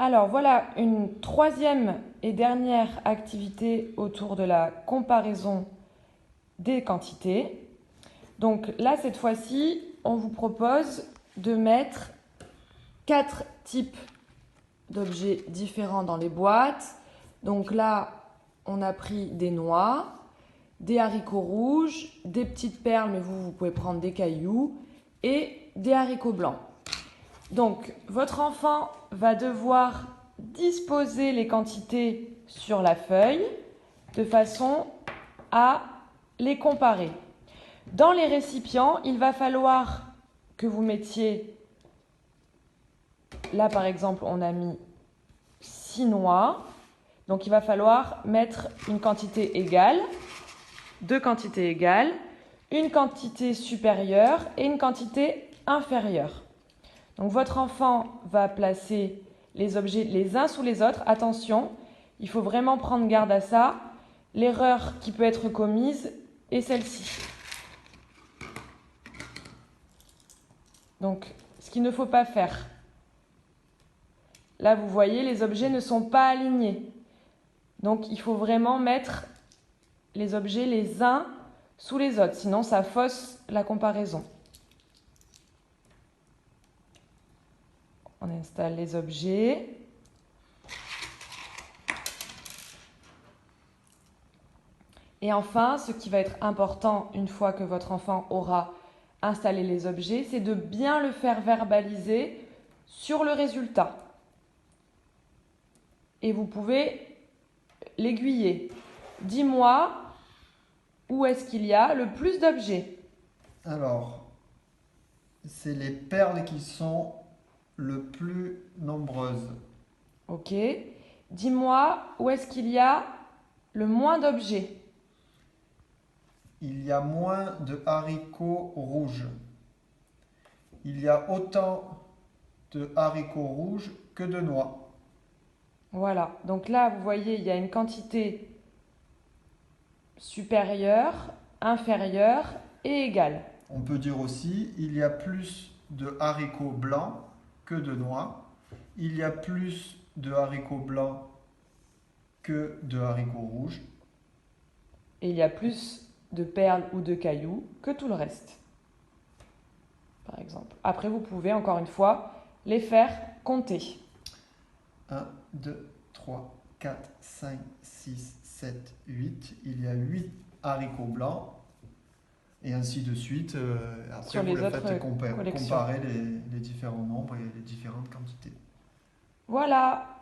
Alors voilà une troisième et dernière activité autour de la comparaison des quantités. Donc là, cette fois-ci, on vous propose de mettre 4 types d'objets différents dans les boîtes. Donc là, on a pris des noix, des haricots rouges, des petites perles, mais vous pouvez prendre des cailloux, et des haricots blancs. Donc, votre enfant va devoir disposer les quantités sur la feuille de façon à les comparer. Dans les récipients, il va falloir que vous mettiez, là par exemple, on a mis 6 noix, donc il va falloir mettre une quantité égale, 2 quantités égales, une quantité supérieure et une quantité inférieure. Donc votre enfant va placer les objets les uns sous les autres. Attention, il faut vraiment prendre garde à ça. L'erreur qui peut être commise est celle-ci. Donc, ce qu'il ne faut pas faire. Là, vous voyez, les objets ne sont pas alignés. Donc, il faut vraiment mettre les objets les uns sous les autres. Sinon, ça fausse la comparaison. On installe les objets. Et enfin, ce qui va être important une fois que votre enfant aura installé les objets, c'est de bien le faire verbaliser sur le résultat. Et vous pouvez l'aiguiller. Dis-moi où est-ce qu'il y a le plus d'objets. Alors, c'est les perles qui sont le plus nombreuses. Ok. Dis-moi où est-ce qu'il y a le moins d'objets. Il y a moins de haricots rouges. Il y a autant de haricots rouges que de noix. Voilà. Donc là, vous voyez, il y a une quantité supérieure, inférieure et égale. On peut dire aussi, il y a plus de haricots blancs que de noix. Il y a plus de haricots blancs que de haricots rouges. Et il y a plus de perles ou de cailloux que tout le reste, par exemple. Après, vous pouvez, encore une fois, les faire compter. 1, 2, 3, 4, 5, 6, 7, 8. Il y a 8 haricots blancs. Et ainsi de suite. Après, Sur vous les le autres faites collections. comparer les différents nombres et les différentes quantités. Voilà.